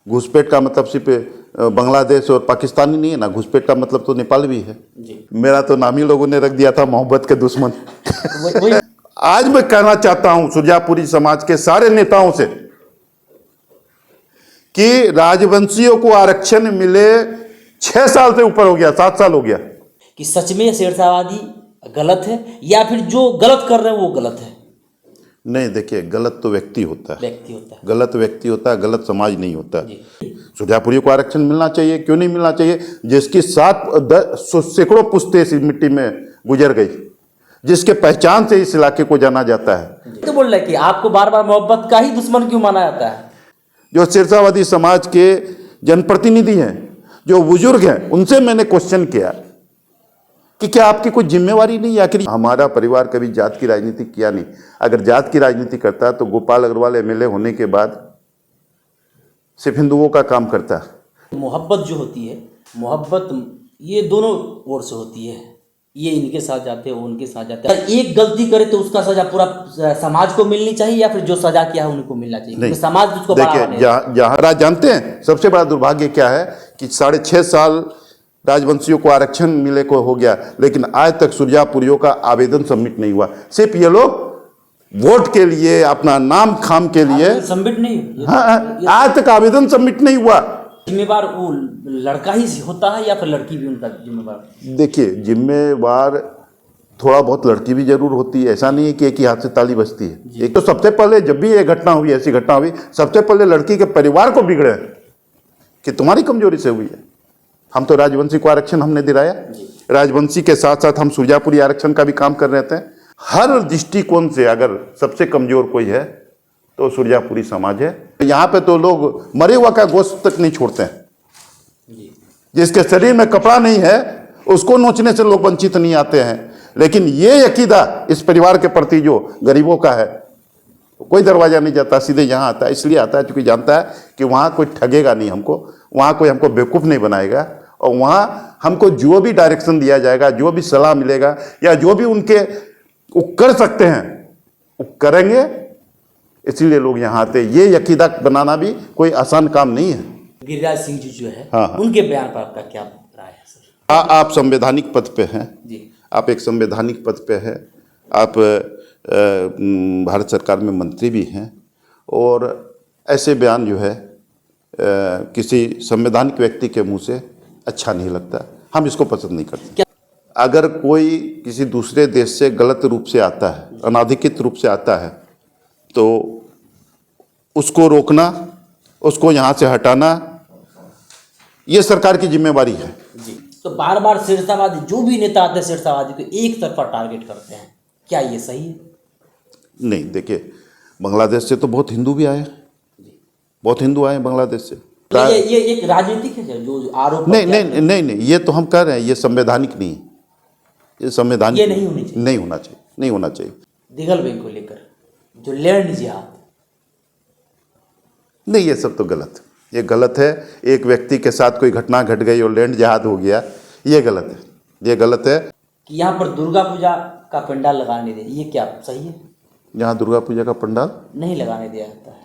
घुसपैठ का मतलब सिर्फ बांग्लादेश और पाकिस्तानी नहीं है ना, घुसपैठ का मतलब तो नेपाल भी है जी। मेरा तो नाम ही लोगों ने रख दिया था मोहब्बत के दुश्मन। वही आज मैं कहना चाहता हूं सुरजापुरी समाज के सारे नेताओं से कि राजवंशियों को आरक्षण मिले 6 साल से ऊपर हो गया, 7 साल हो गया। कि सच में शेरशाहवादी गलत है या फिर जो गलत कर रहे हैं वो गलत है? नहीं देखिए, गलत तो व्यक्ति होता है, व्यक्ति होता है, गलत व्यक्ति होता है, गलत समाज नहीं होता। जी। सुरजापुरी को आरक्षण मिलना चाहिए, क्यों नहीं मिलना चाहिए? जिसकी 7 सैकड़ों पुश्तें इस मिट्टी में गुजर गई, जिसके पहचान से इस इलाके को जाना जाता है। तो बोल रहे कि आपको बार बार मोहब्बत का ही दुश्मन क्यों माना जाता है? जो शेरशाहवादी समाज के जनप्रतिनिधि हैं, जो बुजुर्ग हैं, उनसे मैंने क्वेश्चन किया कि क्या आपकी कोई जिम्मेवारी नहीं है? आखिर हमारा परिवार कभी जात की राजनीति किया नहीं। अगर जात की राजनीति करता तो गोपाल अग्रवाल एमएलए होने के बाद सिर्फ हिंदुओं का काम करता। मोहब्बत जो होती है, मोहब्बत ये दोनों ओर से होती है, ये इनके साथ जाते हैं, वो उनके साथ जाते हैं। अगर एक गलती करे तो उसका सजा पूरा समाज को मिलनी चाहिए या फिर जो सजा किया है उनको मिलना चाहिए? नहीं, समाज उसको देखिए, जहाँ जानते हैं सबसे बड़ा दुर्भाग्य क्या है कि 6.5 साल राजवंशियों को आरक्षण मिले को हो गया, लेकिन आज तक सुरजापुरियों का आवेदन सबमिट नहीं हुआ। सिर्फ ये लोग वोट के लिए, अपना नाम खाम के लिए सबमिट नहीं। हाँ, आज तक आवेदन सबमिट नहीं हुआ। जिम्मेवार वो लड़का ही होता है या फिर लड़की भी उनका जिम्मेवार? देखिए, जिम्मेवार थोड़ा बहुत लड़की भी जरूर होती है, ऐसा नहीं है कि एक ही हाथ से ताली बजती है। एक तो सबसे पहले जब भी ये घटना हुई, ऐसी घटना हुई, सबसे पहले लड़की के परिवार को बिगड़े कि तुम्हारी कमजोरी से हुई है। हम तो राजवंशी को आरक्षण हमने दिलाया, राजवंशी के साथ साथ हम सुरजापुरी आरक्षण का भी काम कर रहे थे। हर दृष्टिकोण से अगर सबसे कमजोर कोई है तो सुरजापुरी समाज है। यहाँ पे तो लोग मरे हुआ का गोश्त तक नहीं छोड़ते हैं। जिसके शरीर में कपड़ा नहीं है उसको नोचने से लोग वंचित नहीं आते हैं, लेकिन ये अकीदा इस परिवार के प्रति जो गरीबों का है, कोई दरवाजा नहीं जाता, सीधे यहाँ आता है। इसलिए आता है क्योंकि जानता है कि वहाँ कोई ठगेगा नहीं हमको, वहाँ कोई हमको बेवकूफ़ नहीं बनाएगा, और वहाँ हमको जो भी डायरेक्शन दिया जाएगा, जो भी सलाह मिलेगा या जो भी उनके वो कर सकते हैं वो करेंगे। इसलिए लोग यहाँ आते हैं। ये अकीदा बनाना भी कोई आसान काम नहीं है। गिरिराज सिंह जी जो है, हाँ। उनके बयान पर आपका क्या राय है सर? आप संवैधानिक पद पे हैं जी। आप एक संवैधानिक पद पे हैं, आप भारत सरकार में मंत्री भी हैं, और ऐसे बयान जो है किसी संवैधानिक व्यक्ति के मुंह से अच्छा नहीं लगता। हम इसको पसंद नहीं करते। अगर कोई किसी दूसरे देश से गलत रूप से आता है, अनाधिकृत रूप से आता है, तो उसको रोकना, उसको यहाँ से हटाना, ये सरकार की जिम्मेवारी है। जी। तो बार बार शेरशाहवादी, जो भी नेता आते हैं शेरशाहवादी को एक तरफा टारगेट करते हैं, क्या ये सही है? नहीं, देखिए, बांग्लादेश से तो बहुत हिंदू भी आए, बहुत हिंदू आए बांग्लादेश से। ये एक राजनीतिक है जो आरोप? नहीं, ये तो हम कह रहे हैं, ये संवैधानिक नहीं है, ये संवैधानिक ये नहीं होनी चाहिए, नहीं होना चाहिए। दिघल बैंक को लेकर जो लैंड जिहाद, नहीं, ये सब तो गलत है, ये गलत है। एक व्यक्ति के साथ कोई घटना घट गई और लैंड जिहाद हो गया, ये गलत है, ये गलत है। कि यहाँ पर दुर्गा पूजा का पंडाल लगाने दे, ये क्या सही है? यहाँ दुर्गा पूजा का पंडाल नहीं लगाने दिया जाता है?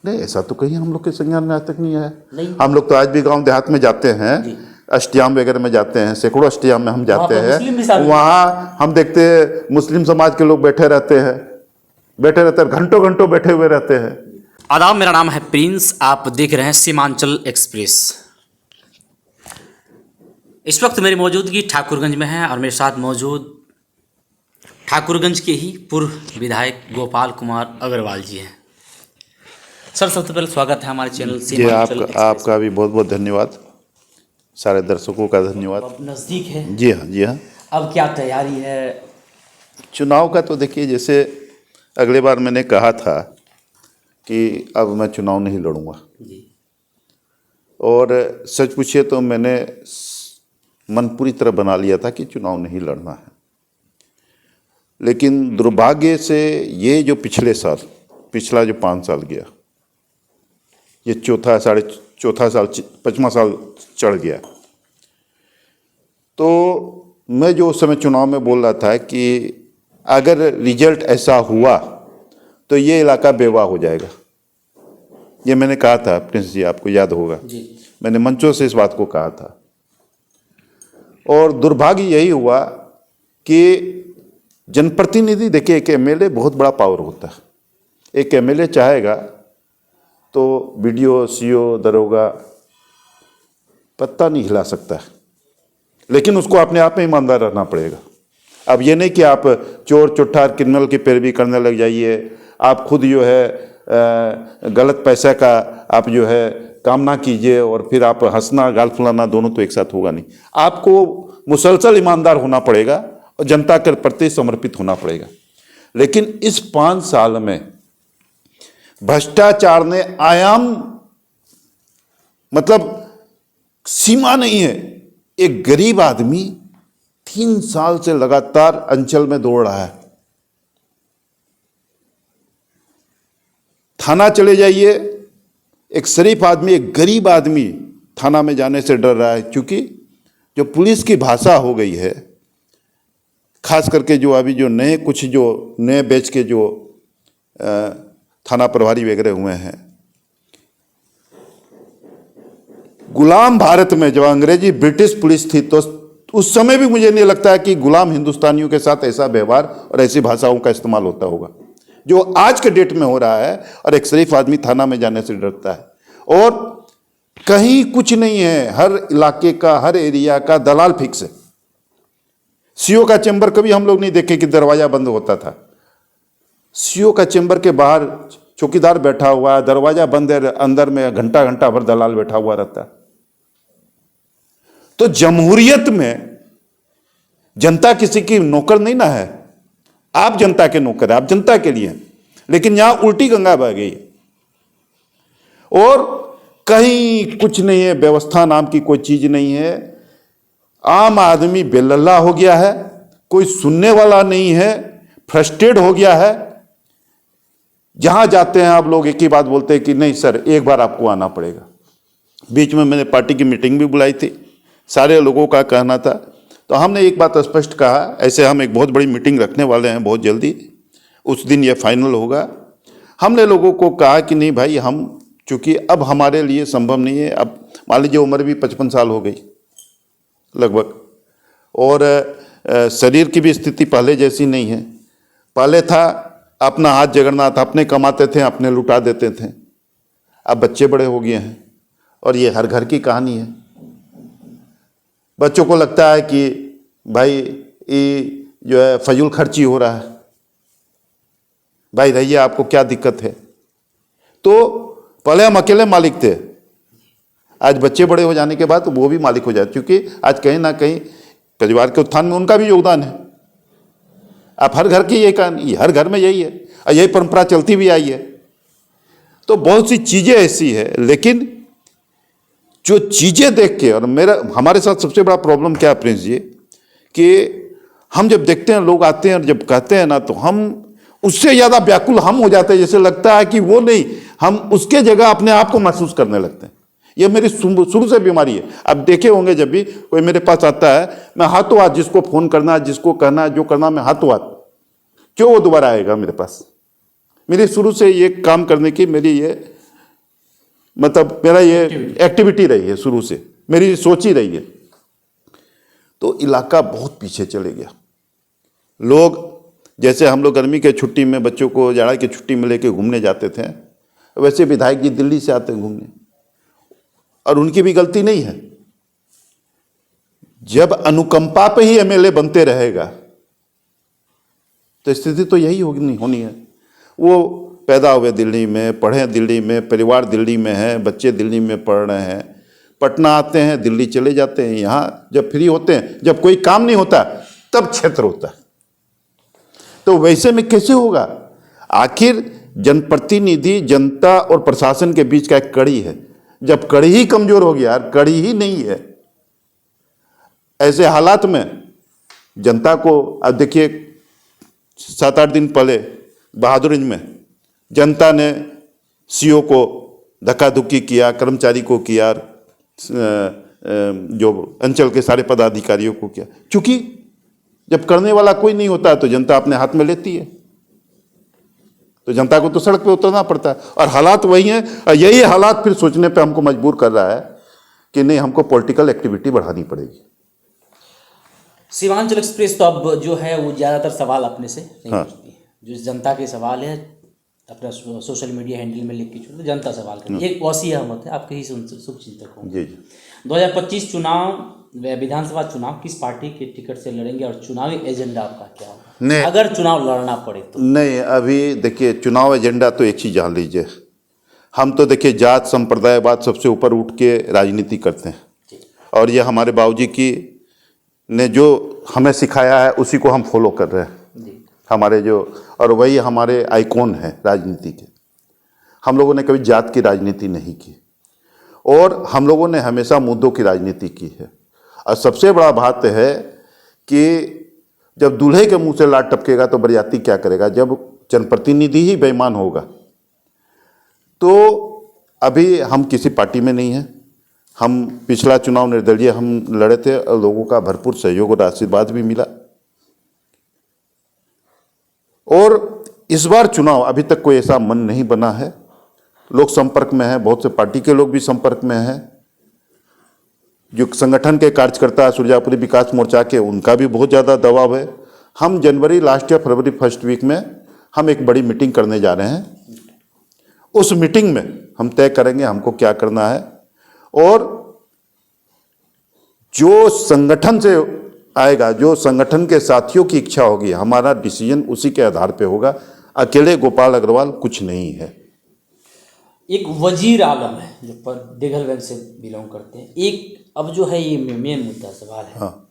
नहीं, ऐसा तो कहीं हम लोग के संज्ञान में आज तक नहीं आया। नहीं। हम लोग तो आज भी गांव देहात में जाते हैं, अष्टयाम वगैरह में जाते हैं, सैकड़ों अष्टयाम में हम जाते हैं, वहाँ हम देखते हैं मुस्लिम समाज के लोग बैठे रहते हैं, घंटों घंटों बैठे हुए रहते हैं। आदाब, मेरा नाम है प्रिंस, आप देख रहे हैं सीमांचल एक्सप्रेस। इस वक्त मेरी मौजूदगी ठाकुरगंज में है और मेरे साथ मौजूद ठाकुरगंज के ही पूर्व विधायक गोपाल कुमार अग्रवाल जी हैं। सर, सबसे पहले स्वागत है हमारे चैनल सीमांचल एक्सप्रेस। आपका भी बहुत बहुत धन्यवाद, सारे दर्शकों का धन्यवाद। अब नज़दीक है। जी हाँ, जी हाँ। अब क्या तैयारी है चुनाव का? तो देखिए, जैसे अगले बार मैंने कहा था कि अब मैं चुनाव नहीं लड़ूंगा, जी, और सच पूछिए तो मैंने मन पूरी तरह बना लिया था कि चुनाव नहीं लड़ना है। लेकिन दुर्भाग्य से ये जो पिछला जो 5 साल गया, ये चौथा साल 5वां साल चढ़ गया, तो मैं जो उस समय चुनाव में बोल रहा था कि अगर रिजल्ट ऐसा हुआ तो ये इलाका बेवा हो जाएगा, ये मैंने कहा था प्रिंस जी, आपको याद होगा, जी मैंने मंचों से इस बात को कहा था। और दुर्भाग्य यही हुआ कि जनप्रतिनिधि, देखिए एक एमएलए बहुत बड़ा पावर होता है। एक एमएलए चाहेगा तो बीडीओ, सीओ, दरोगा पत्ता नहीं हिला सकता है, लेकिन उसको अपने आप में ईमानदार रहना पड़ेगा। अब ये नहीं कि आप चोर चुट्ठार क्रिमिनल की पैरवी करने लग जाइए, आप खुद जो है गलत पैसे का आप जो है काम ना कीजिए और फिर आप हंसना गाल फुलाना दोनों तो एक साथ होगा नहीं। आपको मुसलसल ईमानदार होना पड़ेगा और जनता के प्रति समर्पित होना पड़ेगा। लेकिन इस 5 साल में भ्रष्टाचार ने आयाम, मतलब सीमा नहीं है। एक गरीब आदमी 3 साल से लगातार अंचल में दौड़ रहा है। थाना चले जाइए, एक शरीफ आदमी, एक गरीब आदमी थाना में जाने से डर रहा है, क्योंकि जो पुलिस की भाषा हो गई है, खास करके जो अभी जो नए कुछ जो नए बैच के जो थाना प्रभारी वगैरह हुए हैं, गुलाम भारत में जब अंग्रेजी ब्रिटिश पुलिस थी तो उस समय भी मुझे नहीं लगता है कि गुलाम हिंदुस्तानियों के साथ ऐसा व्यवहार और ऐसी भाषाओं का इस्तेमाल होता होगा जो आज के डेट में हो रहा है। और एक शरीफ आदमी थाना में जाने से डरता है। और कहीं कुछ नहीं है, हर इलाके का, हर एरिया का दलाल फिक्स है। सीओ का चैम्बर कभी हम लोग नहीं देखे कि दरवाजा बंद होता था। सीओ का चैम्बर के बाहर चौकीदार बैठा हुआ है, दरवाजा बंद है, अंदर में घंटा घंटा भर दलाल बैठा हुआ रहता है। तो जमहूरियत में जनता किसी की नौकर नहीं ना है, आप जनता के नौकर है, आप जनता के लिए। लेकिन यहां उल्टी गंगा बह गई और कहीं कुछ नहीं है, व्यवस्था नाम की कोई चीज नहीं है। आम आदमी बेलल्ला हो गया है, कोई सुनने वाला नहीं है, फ्रस्ट्रेट हो गया है। जहां जाते हैं आप लोग एक ही बात बोलते हैं कि नहीं सर, एक बार आपको आना पड़ेगा। बीच में मैंने पार्टी की मीटिंग भी बुलाई थी, सारे लोगों का कहना था, तो हमने एक बात स्पष्ट कहा, ऐसे हम एक बहुत बड़ी मीटिंग रखने वाले हैं बहुत जल्दी, उस दिन यह फाइनल होगा। हमने लोगों को कहा कि नहीं भाई, हम चूंकि अब हमारे लिए संभव नहीं है, अब मान लीजिए उम्र भी 55 साल हो गई लगभग, और शरीर की भी स्थिति पहले जैसी नहीं है। पहले था अपना हाथ जगन्नाथ, अपने कमाते थे, अपने लुटा देते थे। अब बच्चे बड़े हो गए हैं और ये हर घर की कहानी है। बच्चों को लगता है कि भाई ये जो है फजूल खर्ची हो रहा है, भाई रहिए, आपको क्या दिक्कत है। तो पहले हम अकेले मालिक थे, आज बच्चे बड़े हो जाने के बाद वो भी मालिक हो जाते, क्योंकि आज कहीं ना कहीं परिवार के उत्थान में उनका भी योगदान है। आप हर घर की यही कहानी, हर घर में यही है और यही परंपरा चलती भी आई है। तो बहुत सी चीजें ऐसी है, लेकिन जो चीजें देख के, और हमारे साथ सबसे बड़ा प्रॉब्लम क्या है प्रिंस जी, कि हम जब देखते हैं लोग आते हैं और जब कहते हैं ना, तो हम उससे ज्यादा व्याकुल हम हो जाते हैं, जैसे लगता है कि वो नहीं, हम उसके जगह अपने आप को महसूस करने लगते हैं। ये मेरी शुरू से बीमारी है। अब देखे होंगे जब भी कोई मेरे पास आता है, मैं हाथों हाथ जिसको फोन करना है, जिसको कहना है, जो करना, मैं हाथों हाथ, क्यों वो दोबारा आएगा मेरे पास। मेरी शुरू से ये काम करने की मेरी ये मतलब मेरा ये एक्टिविटी रही है, शुरू से मेरी सोच ही रही है। तो इलाका बहुत पीछे चले गया। लोग जैसे हम लोग गर्मी के छुट्टी में बच्चों को जाड़ा की छुट्टी में लेके घूमने जाते थे, वैसे विधायक जी दिल्ली से आते हैं घूमने, और उनकी भी गलती नहीं है। जब अनुकंपा पे ही एमएलए बनते रहेगा तो स्थिति तो यही होनी है। वो पैदा हुए दिल्ली में, पढ़े दिल्ली में, परिवार दिल्ली में है, बच्चे दिल्ली में पढ़ रहे हैं, पटना आते हैं, दिल्ली चले जाते हैं। यहाँ जब फ्री होते हैं, जब कोई काम नहीं होता तब क्षेत्र होता है। तो वैसे में कैसे होगा? आखिर जनप्रतिनिधि जनता और प्रशासन के बीच का एक कड़ी है। जब कड़ी ही कमजोर हो गया, कड़ी ही नहीं है, ऐसे हालात में जनता को, अब देखिए 7-8 दिन पहले बहादुरगंज में जनता ने सीओ को धक्का धुक्की किया, कर्मचारी को किया, जो अंचल के सारे पदाधिकारियों को किया। क्योंकि जब करने वाला कोई नहीं होता तो जनता अपने हाथ में लेती है। तो जनता को तो सड़क पे उतरना पड़ता है, और हालात वही हैं। और यही हालात फिर सोचने पे हमको मजबूर कर रहा है कि नहीं, हमको पॉलिटिकल एक्टिविटी बढ़ानी पड़ेगी। सीमांचल एक्सप्रेस तो अब जो है वो ज़्यादातर सवाल अपने से नहीं हाँ। पूछती है। जो जनता के सवाल है अपना सोशल मीडिया हैंडल में लिख के छोड़, जनता सवाल करती है। एक वसी अहमद है, आपके ही शुभचिंतक होंगे। जी जी। 2025 चुनाव, विधानसभा चुनाव किस पार्टी के टिकट से लड़ेंगे और चुनावी एजेंडा आपका क्या होगा नहीं, अगर चुनाव लड़ना पड़े तो? नहीं, अभी देखिए, चुनाव एजेंडा तो एक चीज़ जान लीजिए, हम तो देखिए जात संप्रदायवाद सबसे ऊपर उठ के राजनीति करते हैं, और ये हमारे बाबूजी की ने जो हमें सिखाया है उसी को हम फॉलो कर रहे हैं। जी। हमारे जो, और वही हमारे आइकॉन है राजनीति के। हम लोगों ने कभी जात की राजनीति नहीं की, और हम लोगों ने हमेशा मुद्दों की राजनीति की है। और सबसे बड़ा बात है कि जब दूल्हे के मुंह से लात टपकेगा तो बरियाती क्या करेगा, जब जनप्रतिनिधि ही बेईमान होगा। तो अभी हम किसी पार्टी में नहीं हैं। हम पिछला चुनाव निर्दलीय हम लड़े थे, और लोगों का भरपूर सहयोग और आशीर्वाद भी मिला। और इस बार चुनाव अभी तक कोई ऐसा मन नहीं बना है। लोग संपर्क में हैं, बहुत से पार्टी के लोग भी संपर्क में हैं। जो संगठन के कार्यकर्ता सुरजापुरी विकास मोर्चा के, उनका भी बहुत ज़्यादा दबाव है। हम जनवरी लास्ट या फरवरी फर्स्ट वीक में हम एक बड़ी मीटिंग करने जा रहे हैं। उस मीटिंग में हम तय करेंगे हमको क्या करना है, और जो संगठन से आएगा, जो संगठन के साथियों की इच्छा होगी, हमारा डिसीजन उसी के आधार पे होगा। अकेले गोपाल अग्रवाल कुछ नहीं है। एक वजीर आलम है जो पर दिघलगंज से बिलोंग करते हैं। एक अब जो है ये मेन मुद्दा सवाल है, हाँ,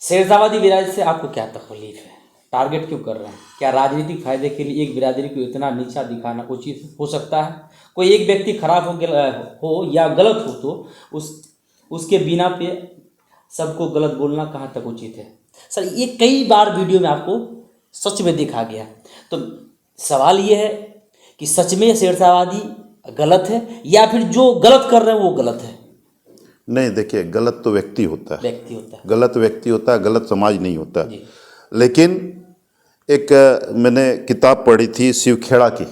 शेरशाहवादी बिरादरी से आपको क्या तकलीफ है? टारगेट क्यों कर रहे हैं? क्या राजनीतिक फायदे के लिए एक बिरादरी को इतना नीचा दिखाना उचित हो सकता है? कोई एक व्यक्ति खराब हो या गलत हो तो उसके बिना पे सबको गलत बोलना कहाँ तक उचित है? सर, ये कई बार वीडियो में आपको सच में देखा गया। तो सवाल ये है कि सच में शेरशाहवादी गलत है या फिर जो गलत कर रहे हैं वो गलत है? नहीं, देखिए, गलत तो व्यक्ति होता है, व्यक्ति होता है, गलत व्यक्ति होता है, गलत समाज नहीं होता। जी। लेकिन एक मैंने किताब पढ़ी थी शिवखेड़ा की।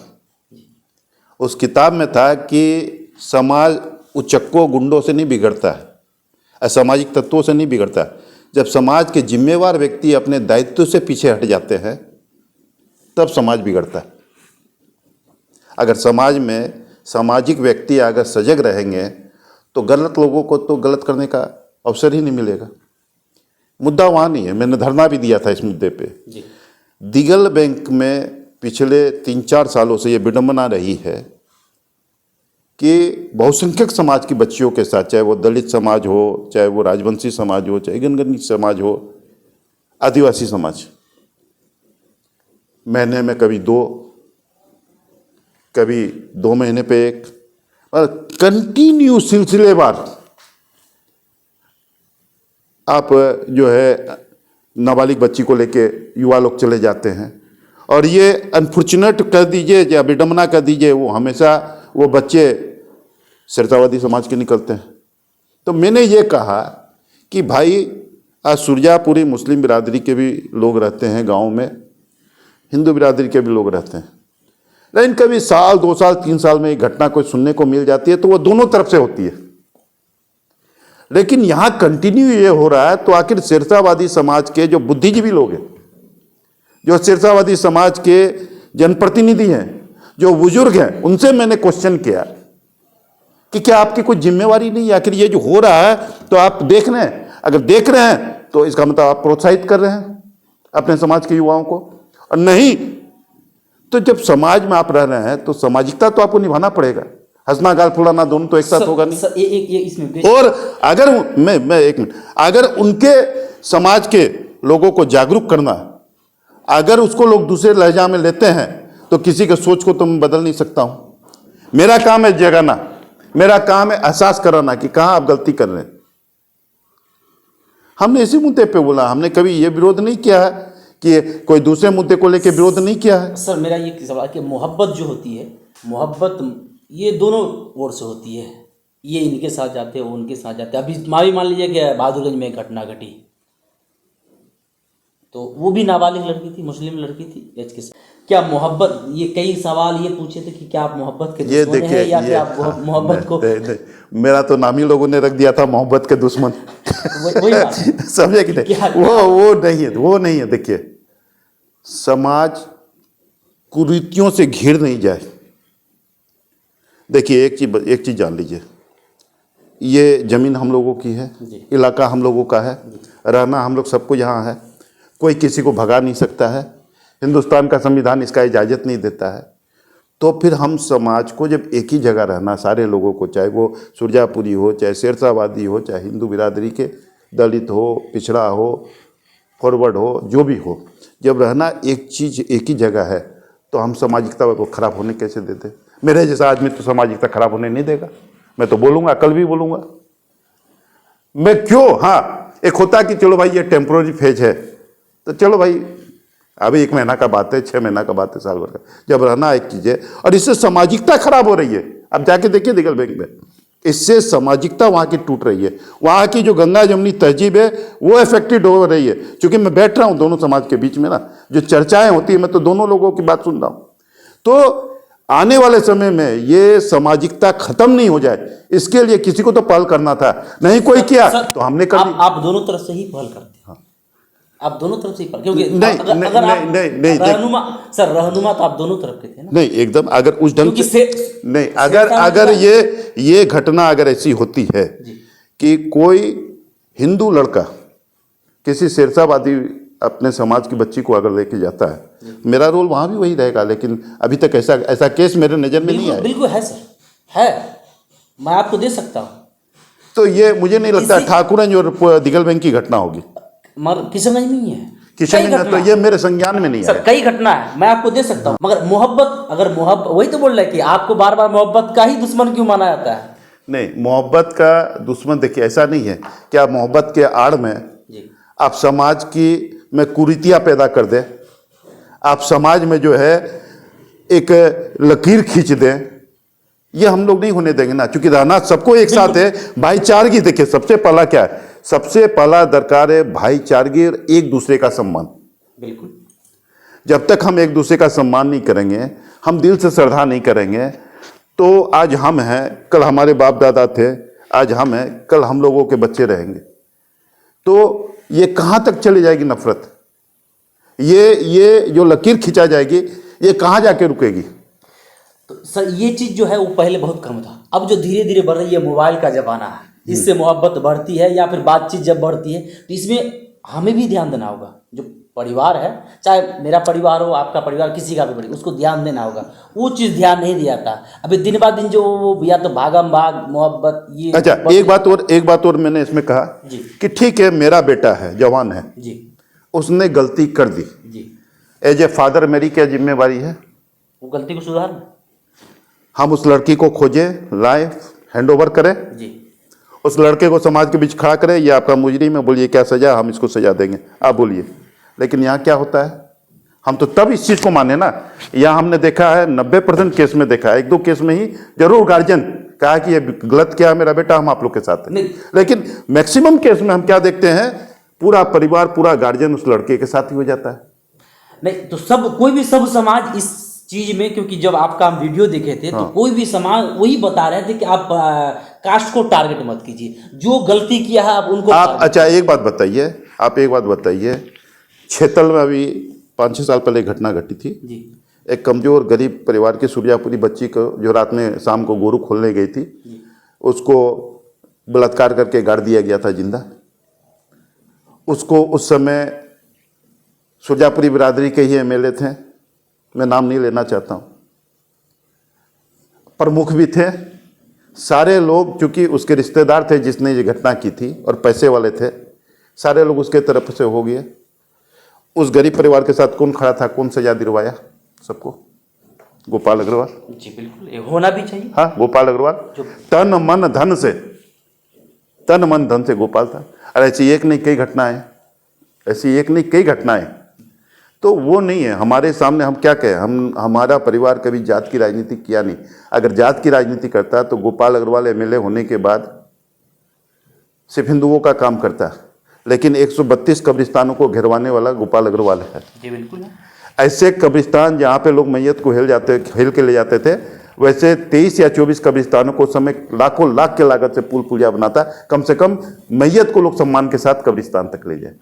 उस किताब में था कि समाज उचक्कों गुंडों से नहीं बिगड़ता है, असामाजिक तत्वों से नहीं बिगड़ता है। जब समाज के जिम्मेवार व्यक्ति अपने दायित्व से पीछे हट जाते हैं तब समाज बिगड़ता है। अगर समाज में सामाजिक व्यक्ति अगर सजग रहेंगे तो गलत लोगों को तो गलत करने का अवसर ही नहीं मिलेगा। मुद्दा वहाँ नहीं है। मैंने धरना भी दिया था इस मुद्दे पे। जी। दिगल बैंक में पिछले 3-4 सालों से ये विडंबना रही है कि बहुसंख्यक समाज की बच्चियों के साथ, चाहे वो दलित समाज हो, चाहे वो राजवंशी समाज हो, चाहे गणगणित समाज हो, आदिवासी समाज, महीने में कभी 2 महीने पे 1, और कंटिन्यू सिलसिलेवार आप जो है नाबालिग बच्ची को लेके युवा लोग चले जाते हैं। और ये अनफॉर्चुनेट कर दीजिए या विडंबना कर दीजिए, वो हमेशा वो बच्चे शेरशाहवादी समाज के निकलते हैं। तो मैंने ये कहा कि भाई, आज सुरजापुरी मुस्लिम बिरादरी के भी लोग रहते हैं गांव में, हिंदू बिरादरी के भी लोग रहते हैं, लेकिन कभी साल 2 साल 3 साल में एक घटना कोई सुनने को मिल जाती है तो वो दोनों तरफ से होती है। लेकिन यहाँ कंटिन्यू ये हो रहा है, तो आखिर शेरशाहवादी समाज के जो बुद्धिजीवी लोग हैं, जो शेरशाहवादी समाज के जनप्रतिनिधि हैं, जो बुजुर्ग हैं, उनसे मैंने क्वेश्चन किया कि क्या आपकी कोई जिम्मेवारी नहीं है? आखिर ये जो हो रहा है तो आप देख रहे हैं, अगर देख रहे हैं तो इसका मतलब आप प्रोत्साहित कर रहे हैं अपने समाज के युवाओं को, और नहीं तो जब समाज में आप रह रहे हैं तो सामाजिकता तो आपको निभाना पड़ेगा। हंसना गाल फुलाना दोनों तो एक साथ होगा नहीं। इसमें और अगर मैं 1 मिनट, अगर उनके समाज के लोगों को जागरूक करना, अगर उसको लोग दूसरे लहजा में लेते हैं तो किसी के सोच को तो मैं बदल नहीं सकता हूं। मेरा काम है जगाना, मेरा काम है एहसास कराना कि कहां आप गलती कर रहे हैं। हमने इसी मुद्दे पे बोला, हमने कभी ये विरोध नहीं किया है कि कोई दूसरे मुद्दे को लेकर विरोध नहीं किया है। सर, मेरा ये सवाल कि मोहब्बत जो होती है, मोहब्बत ये दोनों ओर से होती है। ये इनके साथ जाते हैं, वो उनके साथ जाते हैं। अभी मान लीजिए कि बहादुरगंज में एक घटना घटी, तो वो भी नाबालिग लड़की थी, मुस्लिम लड़की थी, एज के साथ। क्या मोहब्बत, ये कई सवाल ये पूछे थे कि क्या आप मोहब्बत के ये दुश्मन देखिए हैं या ये फिर आप मोहब्बत को, नहीं, मेरा तो नाम ही लोगों ने रख दिया था मोहब्बत के दुश्मन। वही बात है। समझे कि नहीं? क्या- वो नहीं है। देखिए, समाज कुरीतियों से घिर नहीं जाए। देखिए, एक चीज जान लीजिए, ये जमीन हम लोगों की है, जी। इलाका हम लोगों का है, रहना हम लोग सबको यहाँ है, कोई किसी को भगा नहीं सकता है, हिंदुस्तान का संविधान इसका इजाज़त नहीं देता है। तो फिर हम समाज को जब एक ही जगह रहना, सारे लोगों को, चाहे वो सुरजापुरी हो, चाहे शेरशाहवादी हो, चाहे हिंदू बिरादरी के, दलित हो, पिछड़ा हो, फॉरवर्ड हो, जो भी हो, जब रहना एक चीज़ एक ही जगह है, तो हम सामाजिकता को खराब होने कैसे देते? मेरे जैसा आदमी तो सामाजिकता खराब होने नहीं देगा। मैं तो बोलूँगा, कल भी बोलूँगा मैं। क्यों? हाँ, एक होता कि चलो भाई ये टेम्पोररी फेज है, तो चलो भाई अभी 1 महीना का बात है, 6 महीना का बात है, साल भर का, जब रहना एक चीज़ है और इससे सामाजिकता खराब हो रही है। अब जाके देखिए दिगल बैंक में, इससे सामाजिकता वहाँ की टूट रही है। वहाँ की जो गंगा जमनी तहजीब है वो इफेक्टेड हो रही है। क्योंकि मैं बैठ रहा हूँ दोनों समाज के बीच में ना, जो चर्चाएं होती है, मैं तो दोनों लोगों की बात सुन रहा हूँ। तो आने वाले समय में ये सामाजिकता खत्म नहीं हो जाए, इसके लिए किसी को तो पहल करना था, नहीं कोई किया तो हमने कर दी। आप दोनों तरफ से ही पहल करते हैं। आप दोनों तरफ से ही पहल, क्योंकि नहीं, अगर नहीं, अगर आप नहीं, नहीं, रहनुमा, सर रहनुमा तो आप दोनों तरफ के थे ना? नहीं, एकदम। अगर उस ढंग क्योंकि से नहीं, शेरशाह अगर का- ये घटना अगर ऐसी होती है जी। कि कोई हिंदू लड़का किसी शेरशाहवादी अपने समाज की बच्ची को अगर लेके जाता है, मेरा रोल वहां भी वही रहेगा। लेकिन अभी तक ऐसा केस मेरे नजर में नहीं बिल्कुल आया। बिल्कुल है सर, है, मैं आपको दे सकता हूँ। तो ये मुझे नहीं लगता इसी- ठाकुरगंज और दिगल बैंक की घटना होगी। मगर किशनगंज में ही है, किशनगंज कई में तो घटना ये मेरे संज्ञान में नहीं सर, आया। कई घटना है, मैं आपको दे सकता हूँ। मगर मोहब्बत, अगर मोहब्बत, वही तो बोल रहे हैं कि आपको बार बार मोहब्बत का ही दुश्मन क्यों माना जाता है? नहीं, मोहब्बत का दुश्मन देखिए ऐसा नहीं है कि आप मोहब्बत के आड़ में जी। आप समाज की में कुरीतियां पैदा कर दें, आप समाज में जो है एक लकीर खींच दें, ये हम लोग नहीं होने देंगे ना। क्योंकि रहना सबको एक साथ है, भाईचारगी। देखिए, सबसे पहला क्या है? सबसे पहला दरकार है भाईचारगी और एक दूसरे का सम्मान। बिल्कुल। जब तक हम एक दूसरे का सम्मान नहीं करेंगे, हम दिल से श्रद्धा नहीं करेंगे, तो आज हम हैं, कल हमारे बाप दादा थे, आज हम हैं, कल हम लोगों के बच्चे रहेंगे। तो ये कहाँ तक चली जाएगी नफरत? ये जो लकीर खिंचा जाएगी, ये कहाँ जाके रुकेगी? तो सर ये चीज़ जो है वो पहले बहुत कम था, अब जो धीरे धीरे बढ़ रही है, मोबाइल का जमाना है, इससे मोहब्बत बढ़ती है या फिर बातचीत जब बढ़ती है, तो इसमें हमें भी ध्यान देना होगा। जो परिवार है, चाहे मेरा परिवार हो, आपका परिवार, किसी का भी परिवार, उसको ध्यान देना होगा। वो चीज़ ध्यान नहीं दिया जाता। अभी दिन ब दिन जो वो या तो भागम भाग मोहब्बत, ये अच्छा, एक बात और मैंने इसमें कहा जी। कि ठीक है, मेरा बेटा है, जवान है, जी उसने गलती कर दी, जी, एज ए फादर मेरी क्या जिम्मेवारी है? वो गलती को सुधारना। हम उस लड़की को खोजें, लाएं, हैंड ओवर करें, जी। उस लड़के को समाज के बीच खड़ा करें। ये आपका मुजरिम है, बोलिए क्या सजा, हम इसको सजा देंगे, आप बोलिए। लेकिन यहाँ क्या होता है? हम तो तब इस चीज़ को माने ना। यहाँ हमने देखा है 90% केस में देखा है, 1-2 केस में ही जरूर गार्जियन कहा कि ये गलत किया मेरा बेटा, हम आप लोग के साथ हैं। लेकिन मैक्सिमम केस में हम क्या देखते हैं? पूरा परिवार, पूरा गार्जियन उस लड़के के साथ ही हो जाता है। नहीं तो कोई भी सब समाज इस चीज में, क्योंकि जब आपका हम वीडियो देखे थे तो कोई भी समाज वही बता रहे थे कि आप कास्ट को टारगेट मत कीजिए, जो गलती किया है आप उनको अच्छा, एक बात बताइए, छेतल में अभी 5-6 साल पहले घटना घटी थी। जी। एक कमजोर गरीब परिवार की सुरजापुरी बच्ची को, जो रात में शाम को गोरू खोलने गई थी, उसको बलात्कार करके गाड़ दिया गया था जिंदा। उसको उस समय सुरजापुरी बिरादरी के ही एमएलए थे, मैं नाम नहीं लेना चाहता हूँ, प्रमुख भी थे, सारे लोग, चूंकि उसके रिश्तेदार थे जिसने ये घटना की थी और पैसे वाले थे, सारे लोग उसके तरफ से हो गए। उस गरीब परिवार के साथ कौन खड़ा था, कौन सजा दिलवाया सबको? गोपाल अग्रवाल। जी बिल्कुल, ये होना भी चाहिए। हाँ, गोपाल अग्रवाल तन मन धन से गोपाल था। और ऐसी एक नहीं कई घटनाएं, तो वो नहीं है हमारे सामने। हम क्या कहें? हमारा परिवार कभी जात की राजनीति किया नहीं। अगर जात की राजनीति करता तो गोपाल अग्रवाल एमएलए होने के बाद सिर्फ हिंदुओं का काम करता, लेकिन 132 कब्रिस्तानों को घेरवाने वाला गोपाल अग्रवाल है। जी बिल्कुल है। ऐसे कब्रिस्तान जहाँ पे लोग मैयत को हिल के ले जाते थे, वैसे 23 या 24 कब्रिस्तानों को समय लाखों लाख के लागत से पुल पुलिया बनाता, कम से कम मैयत को लोग सम्मान के साथ कब्रिस्तान तक ले जाए।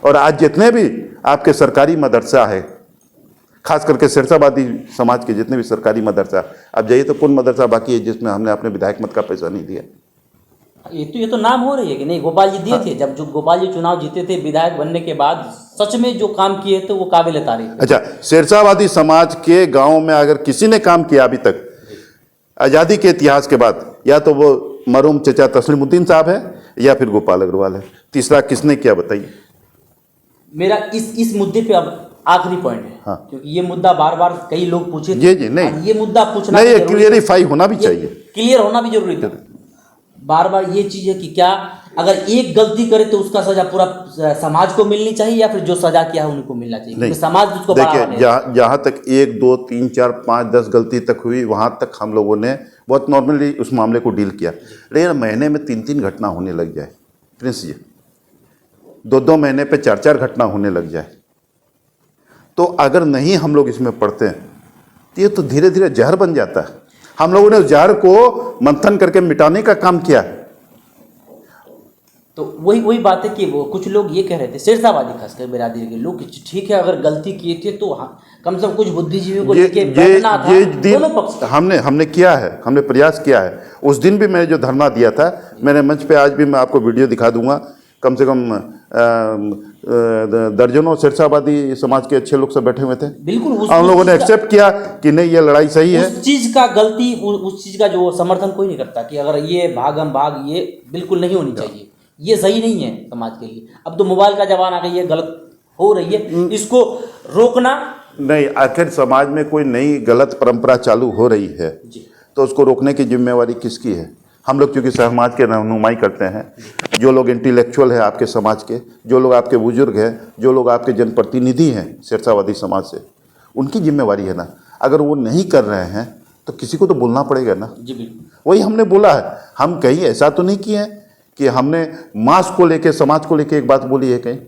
और आज जितने भी आपके सरकारी मदरसा है, खास करके सिरसाबादी समाज के जितने भी सरकारी मदरसा, अब जाइए तो कौन मदरसा बाकी है जिसमें हमने अपने विधायक मत का पैसा नहीं दिया? ये तो नाम हो रही है कि नहीं, गोपाल जी दिए थे। जब जो गोपाल जी चुनाव जीते थे विधायक बनने के बाद, सच में जो काम किए थे वो काबिल तारीफ। अच्छा, सिरसाबादी समाज के गांव में अगर किसी ने काम किया अभी तक आज़ादी के इतिहास के बाद, या तो वो मरहूम चचा तस्लीमुद्दीन साहब है या फिर गोपाल अग्रवाल है। तीसरा किसने किया बताइए? मेरा इस मुद्दे पे अब आखिरी पॉइंट है। हाँ। क्योंकि ये मुद्दा बार बार कई लोग पूछे जी नहीं, ये मुद्दा पूछना नहीं, ये क्लियरिफाई होना भी चाहिए, क्लियर होना भी जरूरी था। बार बार ये चीज है कि क्या अगर एक गलती करे तो उसका सजा पूरा समाज को मिलनी चाहिए, या फिर जो सजा किया है उनको मिलना चाहिए? क्योंकि समाज उसको देखिए, जहाँ तक 1 2 3 4 5 10 गलती तक हुई, वहाँ तक हम लोगों ने बहुत नॉर्मली उस मामले को डील किया। लेकिन महीने में 3 घटना होने लग जाए प्रिंस जी, 2 महीने पे 4 घटना होने लग जाए, तो अगर नहीं हम लोग इसमें पढ़ते हैं तो ये तो धीरे धीरे जहर बन जाता है। हम लोगों ने उस जहर को मंथन करके मिटाने का काम किया। तो वही बात है कि वो कुछ लोग ये कह रहे थे, सिरसाबादी खासकर बिरादरी के लोग, कि ठीक है अगर गलती किए थे तो कम से कम कुछ बुद्धिजीवियों को लेके बैठना था। दोनों पक्ष हमने किया है, हमने प्रयास किया है। उस दिन भी मैंने जो धरना दिया था, मैंने मंच पे, आज भी मैं आपको वीडियो दिखा दूंगा, कम से कम दर्जनों सिरसाबादी समाज के अच्छे लोग सब बैठे हुए थे। बिल्कुल, हम लोगों ने एक्सेप्ट किया कि नहीं, ये लड़ाई सही है। उस चीज का गलती, उस चीज का जो समर्थन कोई नहीं करता कि अगर ये भाग ये बिल्कुल नहीं होनी चाहिए, ये सही नहीं है समाज के लिए। अब तो मोबाइल का जमाना आ गया, ये गलत हो रही है, इसको रोकना नहीं। आखिर समाज में कोई नई गलत परंपरा चालू हो रही है तो उसको रोकने की जिम्मेवारी किसकी है? हम लोग क्योंकि समाज के रहनुमाई करते हैं, जो लोग इंटेलेक्चुअल है आपके समाज के, जो लोग आपके बुजुर्ग हैं, जो लोग आपके जनप्रतिनिधि हैं सिरसाबादी समाज से, उनकी जिम्मेवारी है ना। अगर वो नहीं कर रहे हैं तो किसी को तो बोलना पड़ेगा ना। जी बिल्कुल, वही हमने बोला है। हम कहीं ऐसा तो नहीं किए हैं कि हमने मास को लेके, समाज को लेके एक बात बोली है, कहीं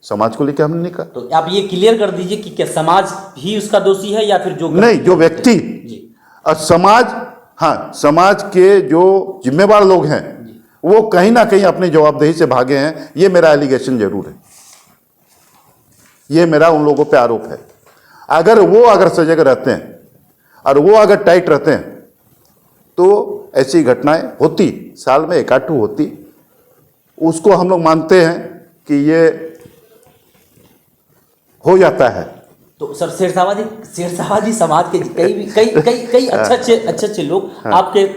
समाज को लेके हमने नहीं कहा। तो आप ये क्लियर कर दीजिए कि क्या समाज ही उसका दोषी है या फिर जो नहीं, जो व्यक्ति और समाज, हाँ, समाज के जो जिम्मेवार लोग हैं वो कहीं ना कहीं अपनी जवाबदेही से भागे हैं। ये मेरा एलिगेशन जरूर है, ये मेरा उन लोगों पे आरोप है। अगर सजग रहते हैं और वो अगर टाइट रहते हैं तो ऐसी घटनाएं होती, साल में 1-2 होती। उसको हम लोग मानते हैं कि ये हो जाता है। तो सर, सिरसाबादी समाज के कई अच्छे लोग आपके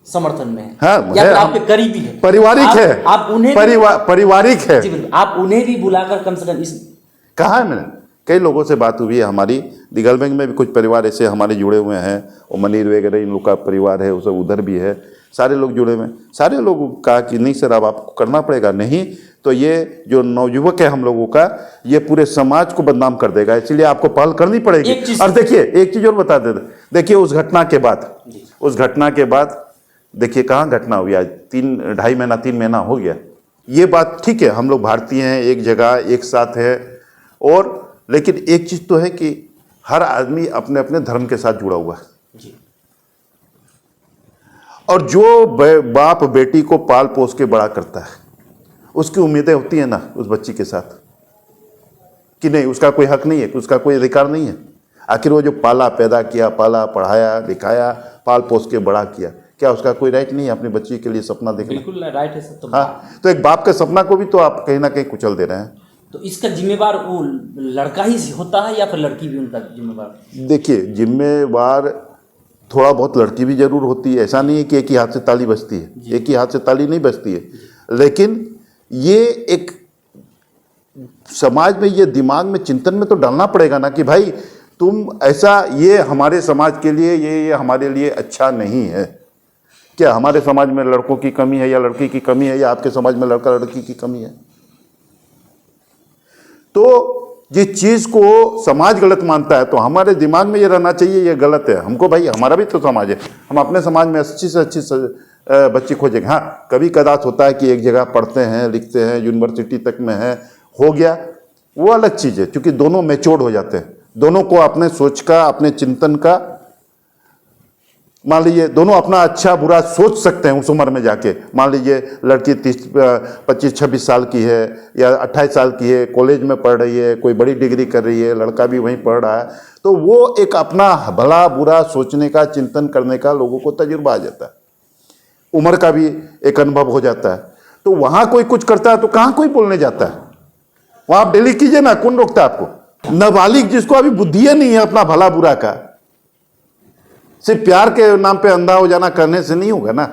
समर्थन में हैं, हाँ, या फिर आपके करीबी हैं, पारिवारिक है, आप उन्हें पारिवारिक है। जी बिल्कुल, आप उन्हें भी बुलाकर कम से कम इस कहा है, मैंने कई लोगों से बात हुई है हमारी। दिगलबैंग में भी कुछ परिवार ऐसे हमारे जुड़े हुए हैं, और मनीर वगैरह इन लोग का परिवार है, वो सब उधर भी है, सारे लोग जुड़े हुए हैं। सारे लोग कहा कि नहीं सर, अब आपको करना पड़ेगा, नहीं तो ये जो नवयुवक है हम लोगों का, ये पूरे समाज को बदनाम कर देगा, इसलिए आपको पहल करनी पड़ेगी। और देखिए, एक चीज़ और बता देते, देखिए उस घटना के बाद देखिए कहाँ घटना हुई, आज 3 महीना हो गया। ये बात ठीक है, हम लोग भारतीय हैं, एक जगह एक साथ है, और लेकिन एक चीज़ तो है कि हर आदमी अपने अपने धर्म के साथ जुड़ा हुआ है। और जो बाप बेटी को पाल पोस के बड़ा करता है, उसकी उम्मीदें होती हैं ना उस बच्ची के साथ, कि नहीं उसका कोई हक नहीं है, कि उसका कोई अधिकार नहीं है। आखिर वो जो पाला, पैदा किया, पाला, पढ़ाया, लिखाया, पाल पोस के बड़ा किया, क्या उसका कोई राइट नहीं है अपनी बच्ची के लिए सपना देखना? बिल्कुल राइट है सर। हाँ, तो एक बाप के सपना को भी तो आप कहीं ना कहीं कुचल दे रहे हैं। तो इसका जिम्मेवार वो लड़का ही होता है या फिर लड़की भी उनका जिम्मेवार? देखिए, जिम्मेवार थोड़ा बहुत लड़की भी जरूर होती है। ऐसा नहीं है कि एक ही हाथ से ताली बजती है, एक ही हाथ से ताली नहीं बजती है। लेकिन ये एक समाज में, ये दिमाग में, चिंतन में तो डालना पड़ेगा ना कि भाई तुम ऐसा, ये हमारे समाज के लिए, ये हमारे लिए अच्छा नहीं है। क्या हमारे समाज में लड़कों की कमी है या लड़की की कमी है, या आपके समाज में लड़का लड़की की कमी है? तो जिस चीज को समाज गलत मानता है तो हमारे दिमाग में ये रहना चाहिए ये गलत है। हमको भाई, हमारा भी तो समाज है, हम अपने समाज में अच्छी से अच्छी बच्ची खोजेंगे। हाँ, कभी कदाच होता है कि एक जगह पढ़ते हैं, लिखते हैं, यूनिवर्सिटी तक में है, हो गया, वो अलग चीज़ है, क्योंकि दोनों मैच्योर्ड हो जाते हैं, दोनों को अपने सोच का, अपने चिंतन का, मान लीजिए दोनों अपना अच्छा बुरा सोच सकते हैं उस उम्र में जाके। मान लीजिए लड़की 25-26 साल की है या 28 साल की है, कॉलेज में पढ़ रही है, कोई बड़ी डिग्री कर रही है, लड़का भी वहीं पढ़ रहा है, तो वो एक अपना भला बुरा सोचने का, चिंतन करने का लोगों को तजुर्बा आ जाता है, उम्र का भी एक अनुभव हो जाता है। तो वहाँ कोई कुछ करता है तो कहाँ कोई बोलने जाता है, वहाँ आप डेली कीजिए ना, कौन रोकता है आपको। नाबालिग जिसको अभी बुद्धि नहीं है अपना भला बुरा का, सिर्फ प्यार के नाम पे अंधा हो जाना करने से नहीं होगा ना।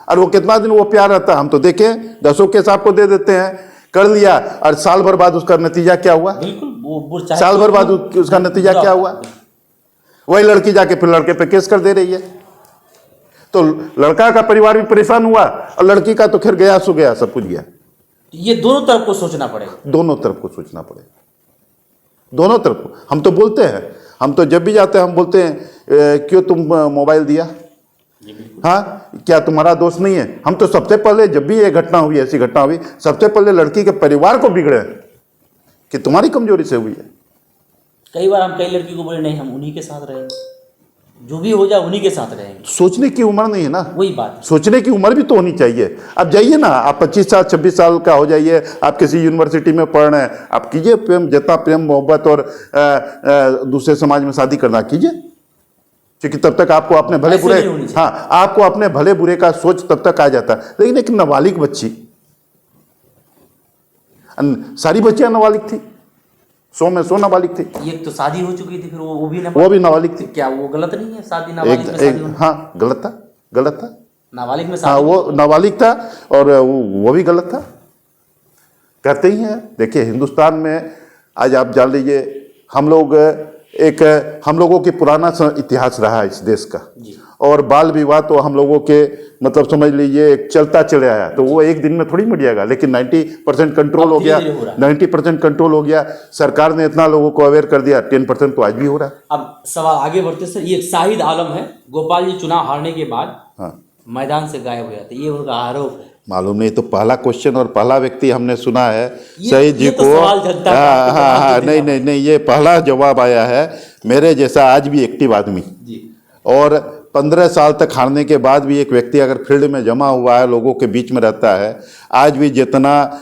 और वो कितना दिन वो प्यार रहता है, हम तो देखें 10 केस आपको दे देते हैं, कर लिया और साल भर बाद उसका नतीजा क्या हुआ। बिल्कुल साल भर बाद उसका नतीजा क्या हुआ, वही लड़की जाके फिर लड़के पे केस कर दे रही है। तो लड़का का परिवार भी परेशान हुआ और लड़की का तो खैर गया सो गया, सब कुछ गया। ये दोनों तरफ को सोचना पड़ेगा, दोनों तरफ को सोचना पड़ेगा, दोनों तरफ को। हम तो बोलते हैं, हम तो जब भी जाते हैं हम बोलते हैं क्यों तुम मोबाइल दिया, हाँ क्या तुम्हारा दोष नहीं है। हम तो सबसे पहले जब भी ये घटना हुई, ऐसी घटना हुई, सबसे पहले लड़की के परिवार को बिगड़े कि तुम्हारी कमजोरी से हुई है। कई बार हम कई लड़की को बोले नहीं हम उन्हीं के साथ रहेंगे, जो भी हो जाए उन्हीं के साथ रहेंगे। सोचने की उम्र नहीं है ना, वही बात, सोचने सोचने की उम्र भी तो होनी चाहिए। अब जाइए ना, आप 25 साल 26 साल का हो जाइए, आप किसी यूनिवर्सिटी में पढ़ रहे हैं, आप कीजिए प्रेम, जितना प्रेम मोहब्बत और दूसरे समाज में शादी करना कीजिए, क्योंकि तब तक आपको अपने भले ऐसे बुरे, नहीं होनी चाहिए। हाँ आपको अपने भले बुरे का सोच तब तक आ जाता है। लेकिन एक नाबालिग बच्ची, सारी बच्चियां नाबालिग थी, 100 में 100 नाबालिग थी। ये तो शादी हो चुकी थी, फिर वो भी नाबालिग थी। क्या वो गलत नहीं है शादी नाबालिग में शादी होना? हाँ गलत था, गलत था, नाबालिग में हाँ शादी वो नाबालिग था और वो भी गलत था। कहते ही हैं, देखिए हिंदुस्तान में आज आप जान लीजिए, हम लोगों की पुराना इतिहास रहा है इस देश का, जी। और बाल विवाह तो हम लोगों के मतलब समझ लीजिए एक चलता चले आया, तो वो एक दिन में थोड़ी मिट जाएगा, लेकिन 90% कंट्रोल हो गया, 90% कंट्रोल हो गया। सरकार ने इतना लोगों को अवेयर कर दिया, 10% तो आज भी हो रहा है। अब सवाल आगे बढ़ते सर, ये शाहिद आलम है, गोपाल जी चुनाव हारने के बाद हाँ मैदान से गायब हो जाते, ये उनका आरोप है। मालूम नहीं, तो पहला क्वेश्चन और पहला व्यक्ति हमने सुना है शहीद जी ये तो को। सवाल जनता का, हाँ आपको हाँ जवाब हाँ, देना नहीं नहीं, ये पहला जवाब आया है मेरे जैसा आज भी एक्टिव आदमी, जी। और 15 साल तक हारने के बाद भी एक व्यक्ति अगर फील्ड में जमा हुआ है, लोगों के बीच में रहता है, आज भी जितना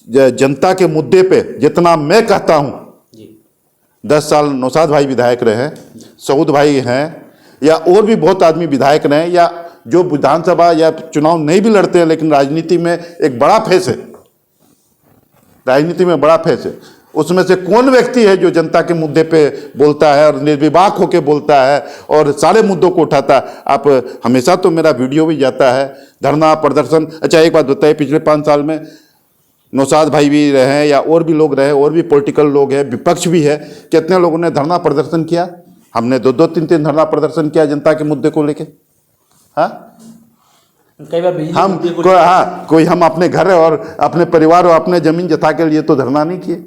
जनता के मुद्दे पे जितना मैं कहता हूँ, 10 साल नौशाद भाई विधायक रहे, सऊद भाई हैं, या और भी बहुत आदमी विधायक रहे, या जो विधानसभा या चुनाव नहीं भी लड़ते हैं, लेकिन राजनीति में एक बड़ा फेस है, राजनीति में बड़ा फेस है, उसमें से कौन व्यक्ति है जो जनता के मुद्दे पे बोलता है और निर्विवाद होकर बोलता है और सारे मुद्दों को उठाता है। आप हमेशा तो मेरा वीडियो भी जाता है, धरना प्रदर्शन। अच्छा एक बात बताइए, पिछले 5 साल में नौशाद भाई भी रहे या और भी लोग रहे, और भी पॉलिटिकल लोग हैं, विपक्ष भी है, कितने लोगों ने धरना प्रदर्शन किया? हमने 2-2, 3-3 धरना प्रदर्शन किया जनता के मुद्दे को लेके। हाँ कई बार हम कोई हम अपने घर और अपने परिवार और अपने जमीन जथा के लिए तो धरना नहीं किए।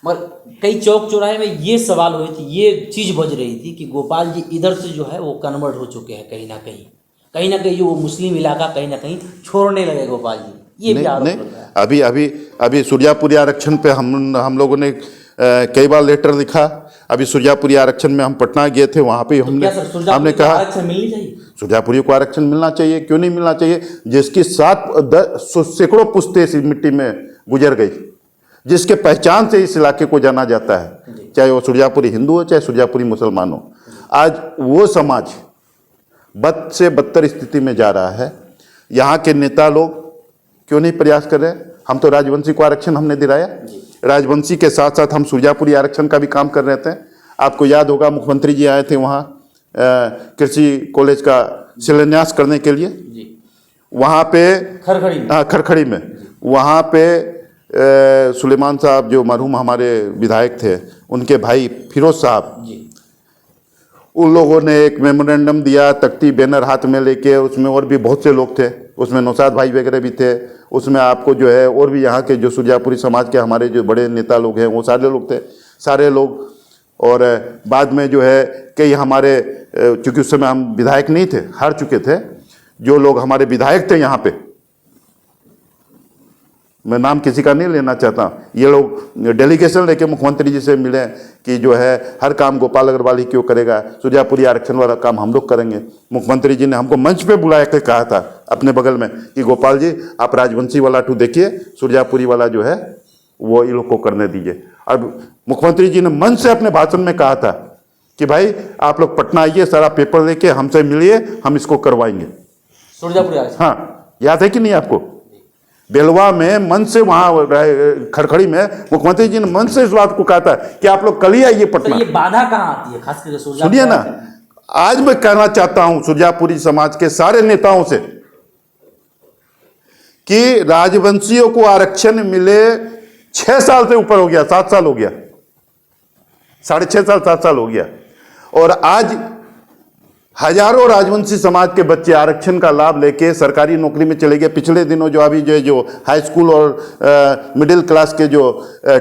मगर कई चौक चौराहे में ये सवाल हुई थी, ये चीज़ बज रही थी कि गोपाल जी इधर से जो है वो कन्वर्ट हो चुके हैं, कहीं ना कहीं वो मुस्लिम इलाका कहीं ना कहीं छोड़ने लगे गोपाल जी, ये भी आरोप लग रहा है। अभी सुरजापुरी आरक्षण पे हम लोगों ने कई बार लेटर लिखा। अभी सुरजापुरी आरक्षण में हम पटना गए थे, वहाँ पे हमने कहा आरक्षण मिलनी चाहिए, सुरजापुरी को आरक्षण मिलना चाहिए। क्यों नहीं मिलना चाहिए? जिसकी 7-10 पुश्तें इस मिट्टी में गुजर गई, जिसके पहचान से इस इलाके को जाना जाता है, चाहे वो सुरजापुरी हिंदू हो चाहे सुरजापुरी मुसलमान हो, आज वो समाज बद से बदतर स्थिति में जा रहा है। यहाँ के नेता लोग क्यों नहीं प्रयास कर रहे? हम तो राजवंशी को आरक्षण हमने दिलाया, राजवंशी के साथ साथ हम सुरजापुरी आरक्षण का भी काम कर रहे थे। आपको याद होगा मुख्यमंत्री जी आए थे वहाँ कृषि कॉलेज का शिलान्यास करने के लिए, वहाँ पे खरखड़ी में वहाँ पे सुलेमान साहब जो मरहूम हमारे विधायक थे, उनके भाई फिरोज साहब, उन लोगों ने एक मेमोरेंडम दिया, तख्ती बैनर हाथ में लेके, उसमें और भी बहुत से लोग थे, उसमें नौशाद भाई वगैरह भी थे, उसमें आपको जो है और भी यहाँ के जो सुरजापुरी समाज के हमारे जो बड़े नेता लोग हैं वो सारे लोग थे, सारे लोग। और बाद में जो है कई हमारे, चूँकि उस समय हम विधायक नहीं थे, हार चुके थे, जो लोग हमारे विधायक थे यहाँ पे मैं नाम किसी का नहीं लेना चाहता। ये लोग डेलीगेशन लेके मुख्यमंत्री जी से मिले कि जो है हर काम गोपाल अग्रवाल ही क्यों करेगा, सुरजापुरी आरक्षण वाला काम हम लोग करेंगे। मुख्यमंत्री जी ने हमको मंच पे बुलाया के कहा था अपने बगल में कि गोपाल जी आप राजवंशी वाला ठू देखिए, सुरजापुरी वाला जो है वो इन लोग को करने दीजिए। और मुख्यमंत्री जी ने मंच से अपने भाषण में कहा था कि भाई आप लोग पटना आइए, सारा पेपर लेके हमसे मिलिए, हम इसको करवाएंगे। सुरजापुरी आरक्षण, हाँ, याद है कि नहीं आपको? बेलवा में मन से, वहां खड़खड़ी में मुख्यमंत्री जी ने मन से इस बात को कहा था कि आप लोग कल ही आइए तो पटना। ये बाधा कहाँ आती है खास करके सुरजापुर? सुनिए ना, आज मैं कहना चाहता हूं सुरजापुरी समाज के सारे नेताओं से कि राजवंशियों को आरक्षण मिले 6 साल से ऊपर हो गया, 7 साल हो गया, 6.5 साल 7 साल हो गया, और आज हजारों राजवंशी समाज के बच्चे आरक्षण का लाभ लेके सरकारी नौकरी में चले गए। पिछले दिनों जो अभी जो हाई स्कूल और मिडिल क्लास के जो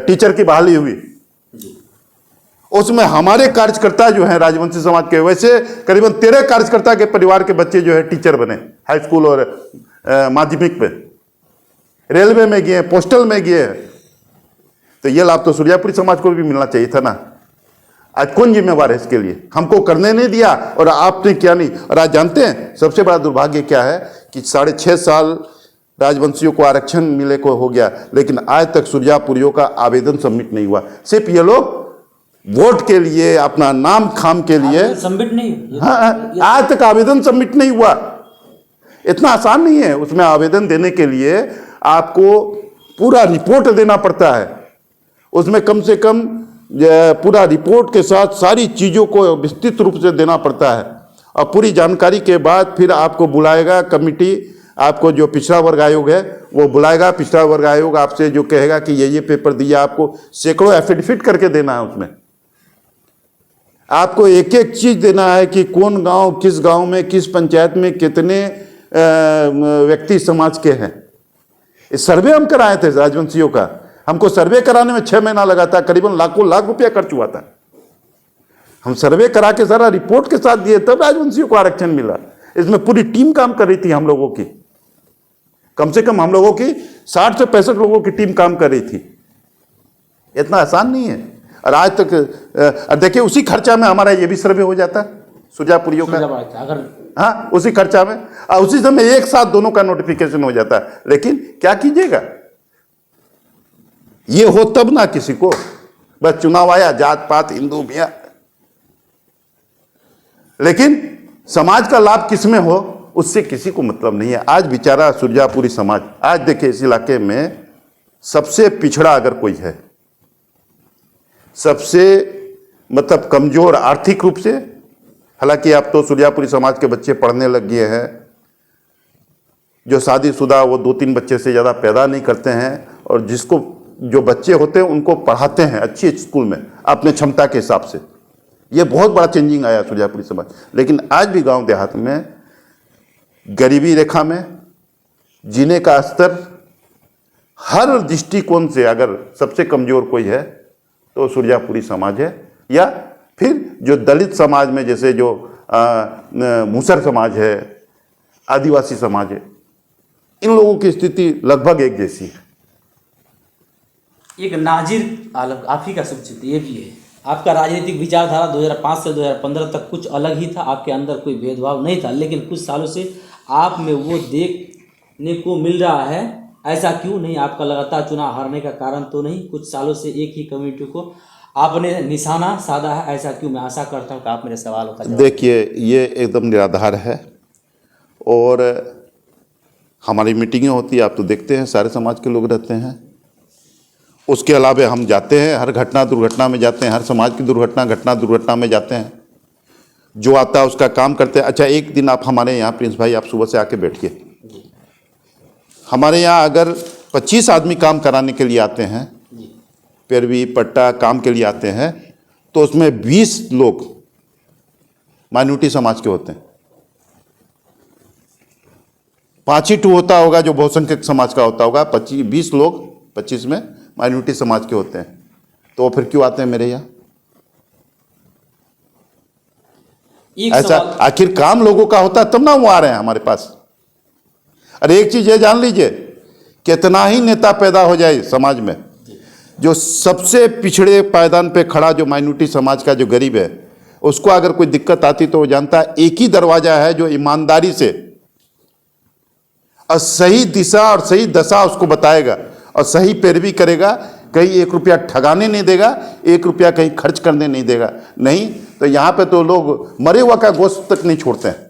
टीचर की बहाली हुई, उसमें हमारे कार्यकर्ता जो हैं राजवंशी समाज के, वैसे करीबन 13 कार्यकर्ता के परिवार के बच्चे जो है टीचर बने हाई स्कूल और माध्यमिक पे, रेलवे में गए, पोस्टल में गए। तो ये लाभ तो सुरजापुरी समाज को भी मिलना चाहिए था ना। आज कौन जिम्मेवार है इसके लिए? हमको करने नहीं दिया और आपने क्या नहीं। और आज जानते हैं सबसे बड़ा दुर्भाग्य क्या है कि 6.5 साल राजवंशियों को आरक्षण मिले को हो गया, लेकिन आज तक सुरजापुरियों का आवेदन सबमिट नहीं हुआ। सिर्फ ये लोग वोट के लिए, अपना नाम खाम के लिए सबमिट नहीं। हाँ, आज तक आवेदन सबमिट नहीं हुआ। इतना आसान नहीं है। उसमें आवेदन देने के लिए आपको पूरा रिपोर्ट देना पड़ता है। उसमें कम से कम पूरा रिपोर्ट के साथ सारी चीज़ों को विस्तृत रूप से देना पड़ता है, और पूरी जानकारी के बाद फिर आपको बुलाएगा कमिटी, आपको जो पिछड़ा वर्ग आयोग है वो बुलाएगा। पिछड़ा वर्ग आयोग आपसे जो कहेगा कि ये पेपर दिया, आपको सैकड़ों एफिडेविट करके देना है। उसमें आपको एक एक चीज़ देना है कि कौन गांव, किस गांव में, किस पंचायत में कितने व्यक्ति समाज के हैं। इस सर्वे हम कराए थे राजवंशियों का। हमको सर्वे कराने में 6 महीना लगा था, करीबन लाखों लाख रुपया खर्च हुआ था। हम सर्वे करा के सारा रिपोर्ट के साथ दिए, तब राजवंशियों को आरक्षण मिला। इसमें पूरी टीम काम कर रही थी हम लोगों की, कम से कम हम लोगों की 60 से 65 लोगों की टीम काम कर रही थी। इतना आसान नहीं है। और आज तक देखिए उसी खर्चा में हमारा ये भी सर्वे हो जाता है सुरजापुरियों का, अगर हाँ उसी खर्चा में, और उसी समय एक साथ दोनों का नोटिफिकेशन हो जाता है। लेकिन क्या कीजिएगा, ये हो तब ना किसी को, बस चुनाव आया, जात पात हिंदू मिया, लेकिन समाज का लाभ किसमें हो उससे किसी को मतलब नहीं है। आज बेचारा सुरजापुरी समाज, आज देखिए इस इलाके में सबसे पिछड़ा अगर कोई है, सबसे मतलब कमजोर आर्थिक रूप से, हालांकि अब तो सुरजापुरी समाज के बच्चे पढ़ने लग गए हैं। जो शादीशुदा वो 2-3 बच्चे से ज़्यादा पैदा नहीं करते हैं, और जिसको जो बच्चे होते हैं उनको पढ़ाते हैं अच्छी स्कूल में अपने क्षमता के हिसाब से। ये बहुत बड़ा चेंजिंग आया सुरजापुरी समाज। लेकिन आज भी गांव देहात में गरीबी रेखा में जीने का स्तर हर दृष्टिकोण से अगर सबसे कमजोर कोई है तो सुरजापुरी समाज है, या फिर जो दलित समाज में जैसे जो मुसर समाज है, आदिवासी समाज है, इन लोगों की स्थिति लगभग एक जैसी है। एक नाजिर आलम आप ही का शुभ चित्र ये भी है। आपका राजनीतिक विचारधारा 2005 से 2015 तक कुछ अलग ही था, आपके अंदर कोई भेदभाव नहीं था, लेकिन कुछ सालों से आप में वो देखने को मिल रहा है। ऐसा क्यों नहीं? आपका लगातार चुनाव हारने का कारण तो नहीं? कुछ सालों से एक ही कम्युनिटी को आपने निशाना साधा है, ऐसा क्यों? मैं आशा करता हूँ कि आप मेरे सवालों का जवाब। देखिए ये एकदम निराधार है, और हमारी मीटिंगें होती है, आप तो देखते हैं सारे समाज के लोग रहते हैं। उसके अलावा हम जाते हैं, हर घटना दुर्घटना में जाते हैं, हर समाज की घटना दुर्घटना में जाते हैं। जो आता है उसका काम करते हैं। अच्छा, एक दिन आप हमारे यहाँ प्रिंस भाई आप सुबह से आके बैठिए। हमारे यहाँ अगर 25 आदमी काम कराने के लिए आते हैं, पैरवी पट्टा काम के लिए आते हैं, तो उसमें 20 लोग माइनॉरिटी समाज के होते हैं। 5 ही 2 होता होगा जो बहुसंख्यक समाज का होता होगा। 20 लोग 25 में माइनॉरिटी समाज के होते हैं। तो वो फिर क्यों आते हैं मेरे यहाँ? ऐसा आखिर काम लोगों का होता है तब ना वो आ रहे हैं हमारे पास। अरे एक चीज ये जान लीजिए कितना ही नेता पैदा हो जाए समाज में, जो सबसे पिछड़े पायदान पे खड़ा जो माइनॉरिटी समाज का जो गरीब है, उसको अगर कोई दिक्कत आती तो वो जानता है एक ही दरवाजा है जो ईमानदारी से और सही दिशा और सही दशा उसको बताएगा और सही पैरवी करेगा। कहीं 1 रुपया ठगाने नहीं देगा, 1 रुपया कहीं खर्च करने नहीं देगा। नहीं तो यहाँ पे तो लोग मरे हुआ का गोश्त तक नहीं छोड़ते हैं।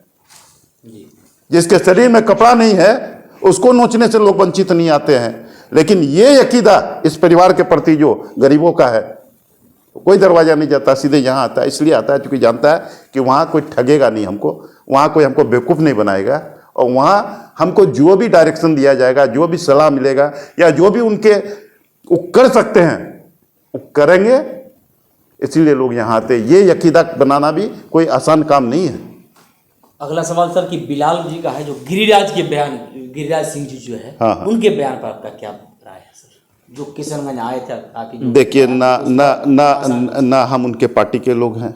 जिसके शरीर में कपड़ा नहीं है उसको नोचने से लोग वंचित नहीं आते हैं। लेकिन ये अकीदा इस परिवार के प्रति जो गरीबों का है, कोई दरवाजा नहीं जाता, सीधे यहाँ आता है। इसलिए आता है क्योंकि जानता है कि वहाँ कोई ठगेगा नहीं हमको, वहाँ कोई हमको बेवकूफ़ नहीं बनाएगा और वहाँ हमको जो भी डायरेक्शन दिया जाएगा, जो भी सलाह मिलेगा या जो भी उनके वो कर सकते हैं वो करेंगे। इसीलिए लोग यहाँ आते हैं। ये अकीदा बनाना भी कोई आसान काम नहीं है। अगला सवाल सर कि बिलाल जी का है, जो गिरिराज के बयान, गिरिराज सिंह जी जो है, हाँ। उनके बयान पर आपका क्या राय है सर, जो किशनगंज आए थे ताकि देखिए ना हम उनके पार्टी के लोग हैं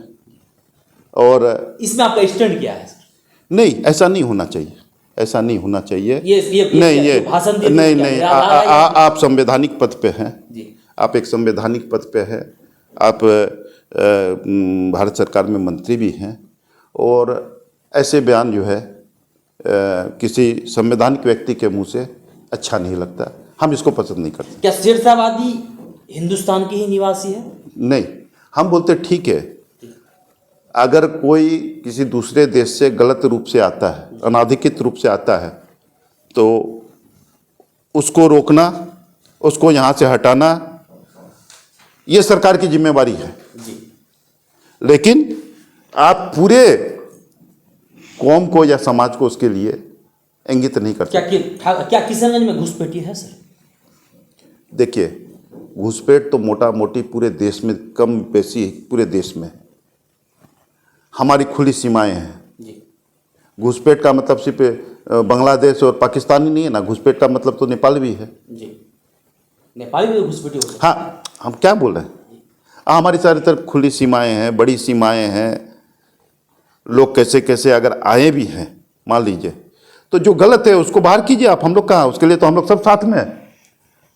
और इसमें आपका स्टैंड क्या है सर? नहीं, ऐसा नहीं होना चाहिए, ऐसा नहीं होना चाहिए। नहीं, ये भाषण दिए नहीं, आप संवैधानिक पद पे हैं जी, आप एक संवैधानिक पद पे हैं, आप भारत सरकार में मंत्री भी हैं और ऐसे बयान जो है किसी संवैधानिक व्यक्ति के मुंह से अच्छा नहीं लगता। हम इसको पसंद नहीं करते। क्या शेरशाहवादी हिंदुस्तान के ही निवासी है? नहीं, हम बोलते ठीक है, अगर कोई किसी दूसरे देश से गलत रूप से आता है, अनाधिकृत रूप से आता है, तो उसको रोकना, उसको यहाँ से हटाना, ये सरकार की जिम्मेवारी है जी। लेकिन आप पूरे कौम को या समाज को उसके लिए इंगित नहीं करते। क्या किशनगंज में घुसपैठी है सर? देखिए, घुसपैठ तो मोटा मोटी पूरे देश में कम बेसी पूरे देश में हमारी खुली सीमाएं हैं जी। घुसपैठ का मतलब सिर्फ बांग्लादेश और पाकिस्तान ही नहीं है ना, घुसपैठ का मतलब तो नेपाल भी है जी। नेपाल भी घुसपैठी हो सकती है। हाँ, हम क्या बोल रहे हैं, हमारी सारी तरफ खुली सीमाएं हैं, बड़ी सीमाएं हैं। लोग कैसे कैसे अगर आए भी हैं, मान लीजिए, तो जो गलत है उसको बाहर कीजिए आप। हम लोग कहाँ, उसके लिए तो हम लोग सब साथ में हैं,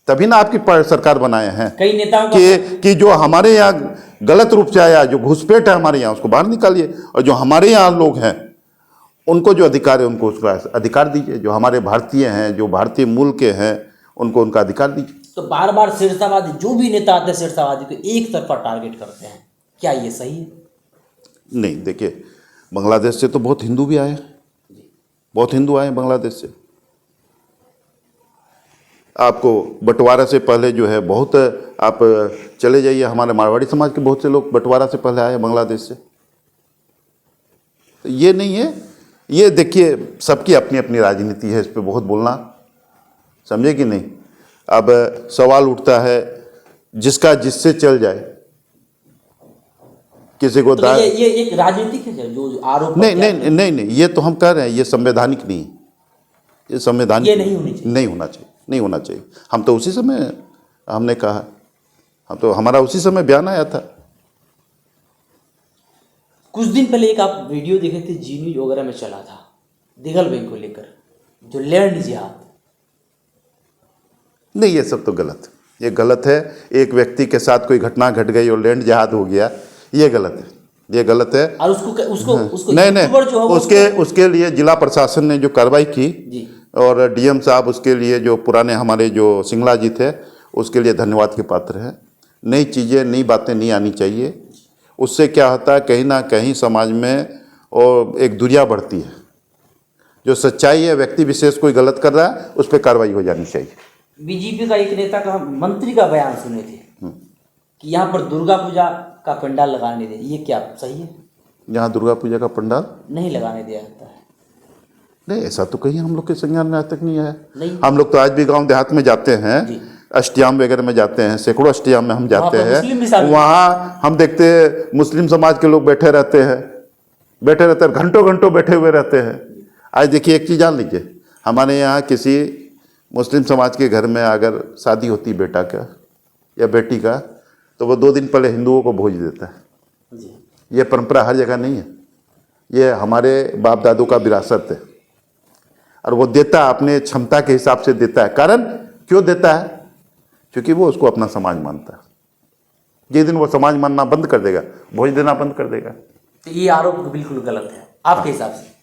तभी ना आपकी सरकार बनाए हैं। कई नेताओं कि जो हमारे यहाँ गलत रूप से आया, जो घुसपैठ है हमारे यहाँ, उसको बाहर निकालिए और जो हमारे यहाँ लोग हैं उनको जो अधिकार है उनको उसका अधिकार दीजिए। जो हमारे भारतीय हैं, जो भारतीय मूल के हैं, उनको उनका अधिकार दीजिए। तो बार बार शेरशाहवादी, जो भी नेता आते हैं शेरशाहवादी को एक तरफा टारगेट करते हैं, क्या ये सही है? नहीं, देखिए, बांग्लादेश से तो बहुत हिंदू भी आए, बहुत हिंदू आए बांग्लादेश से। आपको बंटवारा से पहले जो है बहुत, आप चले जाइए, हमारे मारवाड़ी समाज के बहुत से लोग बंटवारा से पहले आए बांग्लादेश से। तो ये नहीं है, ये देखिए सबकी अपनी अपनी राजनीति है, इस पर बहुत बोलना, समझे कि नहीं। अब सवाल उठता है जिसका जिससे चल जाए, किसी को तो ये एक राजनीतिक है जो आरोप नहीं, ये तो हम कह रहे हैं, ये संवैधानिक नहीं, ये संवैधानिक ये नहीं होनी चाहिए, नहीं होना चाहिए। हम तो उसी समय हमने कहा, हम तो हमारा उसी समय बयान आया था। कुछ दिन पहले एक आप वीडियो देखे थे, जी न्यूज वगैरह में चला था, दिघल बैंक को लेकर, जो लैंड जिहाद। नहीं, ये सब तो गलत, ये गलत है। एक व्यक्ति के साथ कोई घटना घट गई और लैंड जिहाद हो गया, ये गलत है, ये गलत है। और उसको नहीं, उसके लिए जिला प्रशासन ने जो कार्रवाई की जी, और डीएम साहब उसके लिए, जो पुराने हमारे जो सिंगला जी थे, उसके लिए धन्यवाद के पात्र हैं। नई चीज़ें, नई बातें नहीं आनी चाहिए। उससे क्या होता है, कहीं ना कहीं समाज में और एक दुनिया बढ़ती है। जो सच्चाई है, व्यक्ति विशेष कोई गलत कर रहा है, उस पर कार्रवाई हो जानी चाहिए। बीजेपी का एक नेता का, मंत्री का बयान सुने थे कि यहाँ पर दुर्गा पूजा का पंडाल लगाने दे, ये क्या सही है? यहाँ दुर्गा पूजा का पंडाल नहीं लगाने दिया जाता है? नहीं, ऐसा तो कहीं हम लोग के संज्ञान में आज तक नहीं आया। नहीं। हम लोग तो आज भी गांव देहात में जाते हैं, अष्टयाम वगैरह में जाते हैं, सैकड़ों अष्टयाम में हम जाते हैं, वहाँ हम देखते हैं मुस्लिम समाज के लोग बैठे रहते हैं, घंटों घंटों बैठे हुए रहते हैं। आज देखिए, एक चीज़ जान लीजिए, हमारे यहाँ किसी मुस्लिम समाज के घर में अगर शादी होती बेटा का या बेटी का, तो वो 2 दिन पहले हिंदुओं को भोज देता है। ये परंपरा हर जगह नहीं है, ये हमारे बाप दादों का विरासत है और वो देता है, अपने क्षमता के हिसाब से देता है। कारण क्यों देता है? क्योंकि वो उसको अपना समाज मानता है। जिस दिन वो समाज मानना बंद कर देगा, भोज देना बंद कर देगा। तो ये आरोप बिल्कुल गलत है आपके हिसाब से?